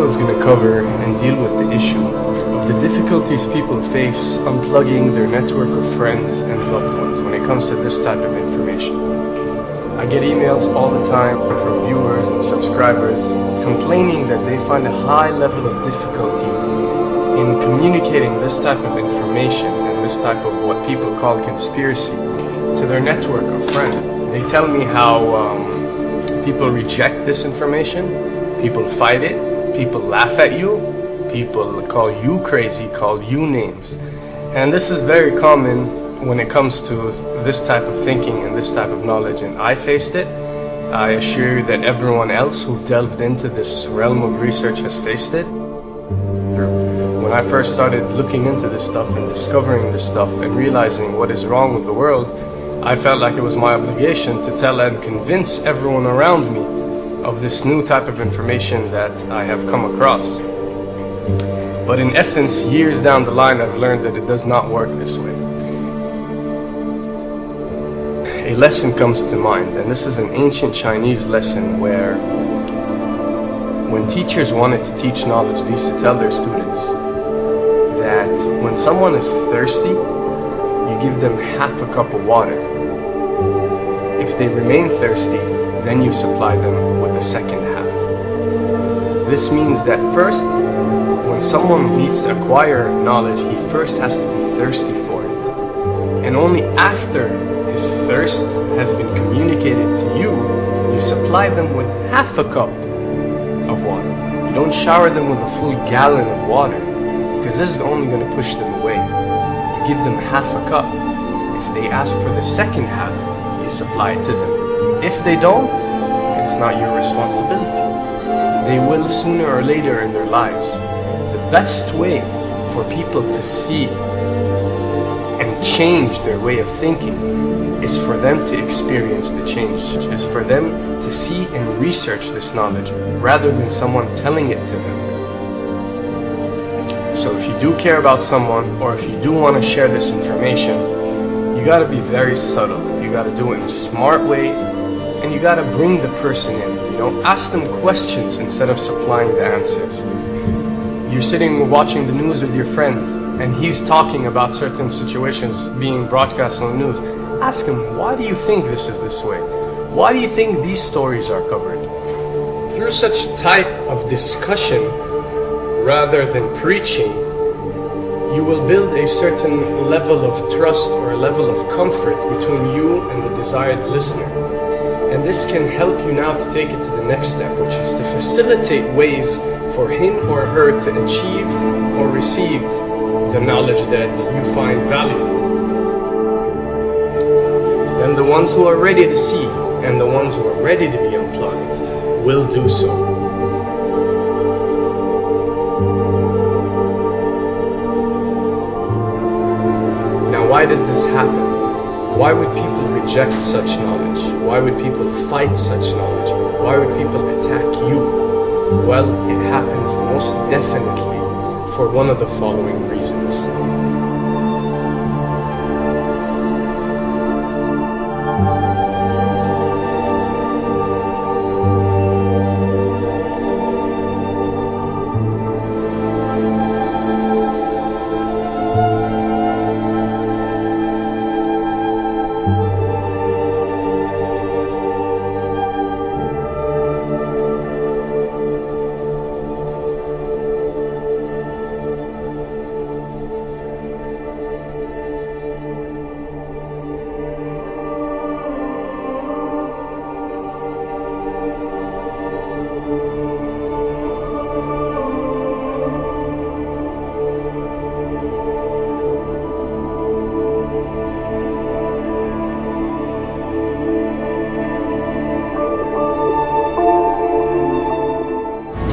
episode is going to cover and deal with the issue of the difficulties people face unplugging their network of friends and loved ones when it comes to this type of information. I get emails all the time from viewers and subscribers complaining that they find a high level of difficulty in communicating this type of information and this type of what people call conspiracy to their network of friends. They tell me how people reject this information, people fight it, people laugh at you, people call you crazy, call you names. And this is very common when it comes to this type of thinking and this type of knowledge, and I faced it. I assure you that everyone else who've delved into this realm of research has faced it. When I first started looking into this stuff and discovering this stuff and realizing what is wrong with the world, I felt like it was my obligation to tell and convince everyone around me of this new type of information that I have come across. But in essence, years down the line, I've learned that it does not work this way. A lesson comes to mind, and this is an ancient Chinese lesson where when teachers wanted to teach knowledge, they used to tell their students that when someone is thirsty, you give them half a cup of water. If they remain thirsty, then you supply them with the second half. This means that first, when someone needs to acquire knowledge, he first has to be thirsty for it. And only after his thirst has been communicated to you, you supply them with half a cup of water. You don't shower them with a full gallon of water, because this is only going to push them away. You give them half a cup. If they ask for the second half, you supply it to them. If they don't, it's not your responsibility. They will sooner or later in their lives. The best way for people to see and change their way of thinking is for them to experience the change, is for them to see and research this knowledge rather than someone telling it to them. So if you do care about someone, or if you do want to share this information, you got to be very subtle. You got to do it in a smart way, and you got to bring the person in. You know, ask them questions instead of supplying the answers. You're sitting watching the news with your friend, and he's talking about certain situations being broadcast on the news. Ask him, why do you think this is this way? Why do you think these stories are covered? Through such type of discussion, rather than preaching, you will build a certain level of trust or a level of comfort between you and the desired listener. And this can help you now to take it to the next step, which is to facilitate ways for him or her to achieve or receive the knowledge that you find valuable. Then the ones who are ready to see and the ones who are ready to be unplugged will do so. Why does this happen? Why would people reject such knowledge? Why would people fight such knowledge? Why would people attack you? Well, it happens most definitely for one of the following reasons.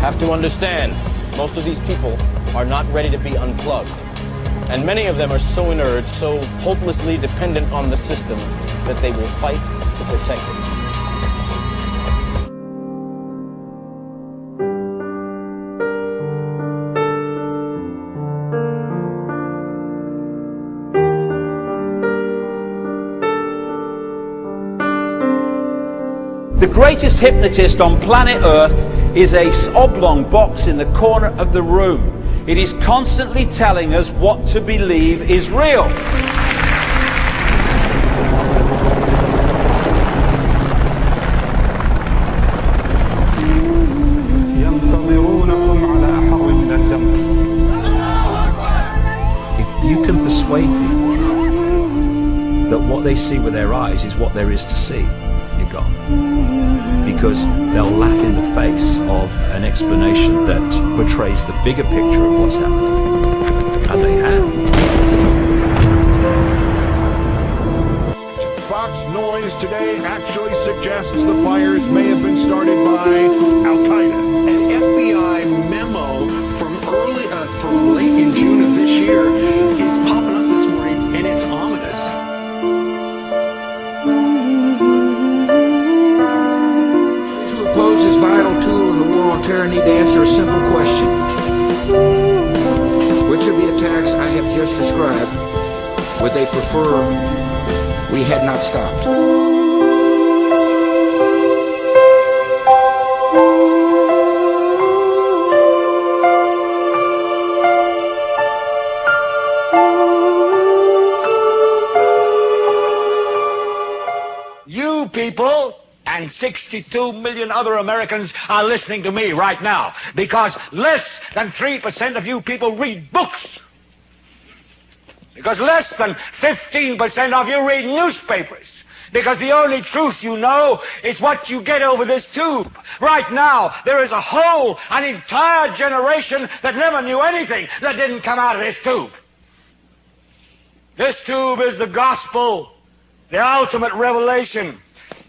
Have to understand, most of these people are not ready to be unplugged. And many of them are so inert, so hopelessly dependent on the system, that they will fight to protect it. The greatest hypnotist on planet Earth is a oblong box in the corner of the room. It is constantly telling us what to believe is real. If you can persuade people that what they see with their eyes is what there is to see, you're gone. Because they'll laugh in the face of an explanation that portrays the bigger picture of what's happening. And they have. Fox noise today actually suggests the fires may have been started by Al-Qaeda. An FBI memo from late in June of this year is popping up this morning, and it's ominous. Those who oppose this vital tool in the war on terror need to answer a simple question. Which of the attacks I have just described would they prefer we had not stopped? You people and 62 million other Americans are listening to me right now because less than 3% of you people read books. Because less than 15% of you read newspapers. Because the only truth you know is what you get over this tube. Right now, there is an entire generation that never knew anything that didn't come out of this tube. This tube is the gospel, the ultimate revelation.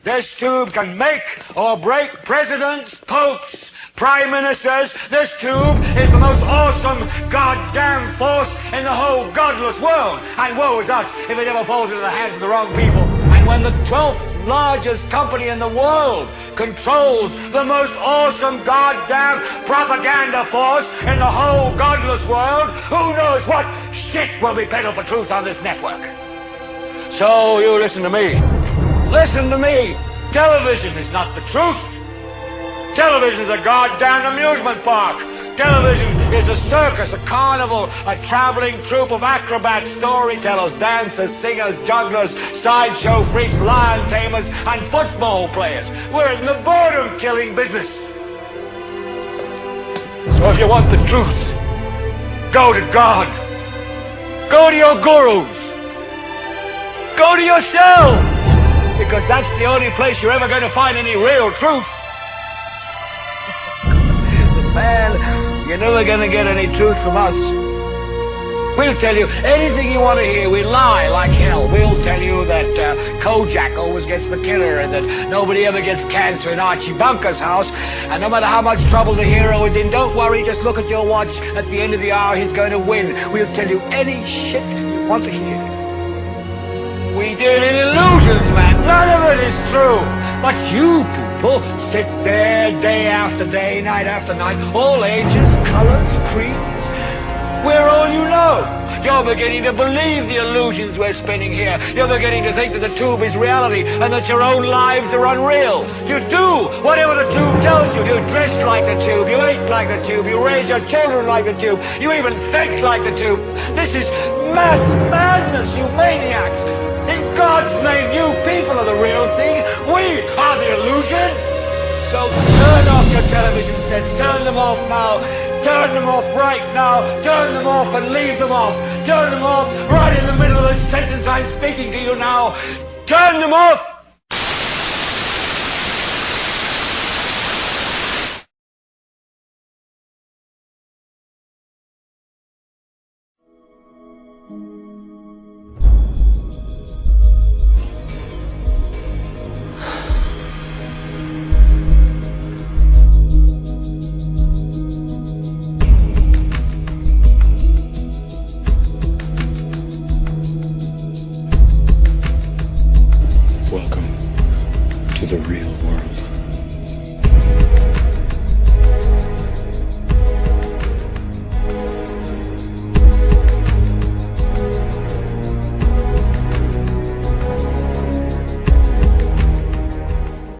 This tube can make or break presidents, popes, prime ministers. This tube is the most awesome goddamn force in the whole godless world. And woe is us if it ever falls into the hands of the wrong people. And when the 12th largest company in the world controls the most awesome goddamn propaganda force in the whole godless world, who knows what shit will be peddled for truth on this network. So you listen to me. Listen to me. Television is not the truth. Television is a goddamn amusement park. Television is a circus, a carnival, a traveling troupe of acrobats, storytellers, dancers, singers, jugglers, sideshow freaks, lion tamers, and football players. We're in the boredom-killing business. So if you want the truth, go to God. Go to your gurus. Go to yourself. Because that's the only place you're ever going to find any real truth. Man, you're never going to get any truth from us. We'll tell you anything you want to hear. We lie like hell. We'll tell you that Kojak always gets the killer and that nobody ever gets cancer in Archie Bunker's house. And no matter how much trouble the hero is in, don't worry, just look at your watch. At the end of the hour, he's going to win. We'll tell you any shit you want to hear. We deal in illusions, man. None of it is true. But you people sit there day after day, night after night, all ages, colors, creeds. We're all you know. You're beginning to believe the illusions we're spinning here. You're beginning to think that the tube is reality and that your own lives are unreal. You do whatever the tube tells you. You dress like the tube. You eat like the tube. You raise your children like the tube. You even think like the tube. This is mass madness, you maniacs. In God's name, you people are the real thing. We are the illusion. So turn off your television sets. Turn them off now. Turn them off right now. Turn them off and leave them off. Turn them off right in the middle of the sentence I'm speaking to you now. Turn them off. Welcome to the real world.